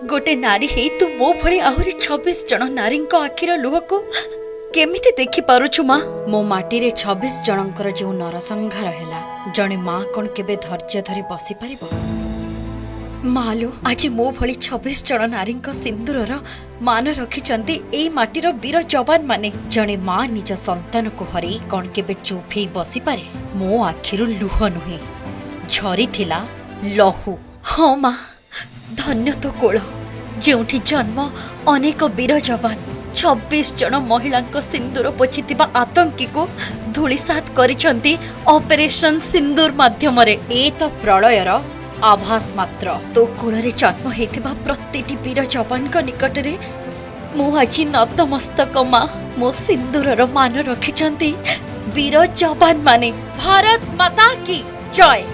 गोटे नारी हे तू मो भली आहुरी 26 जन नारी आखिर लुह को केमिति देखि पारुछु माँ। मो माटी रे 26 जनकर जो नरसंहार हैला जणे माँ कौन केबे धैर्य धरी बसी पारिबो। मालो आज मो भली 26 जन नारी सिंदूरर मान रखिचंती एई माटीर वीर जवान माने। जणे माँ निज संतान को हरे कौन केबे चुप हेई बसी पारे। मो आखिरु लुह नुहे झरी थिला लहू। हाँ माँ धन्य तो कोल जोठी जन्म अनेक वीर जवान 26 जन महिला सिंदूर पोछि आतंकी को धूलिसात करिसंती ऑपरेशन सिंदूर माध्यम रे। ए तो प्रलयर आभास मात्र। तो कोल रे जन्म हेथिबा प्रतिटी वीर जवान को निकट रे मु आज नतमस्तक माँ। मो सिंदूरर मान रखिचंती वीर जवान माने। भारत माता की जय।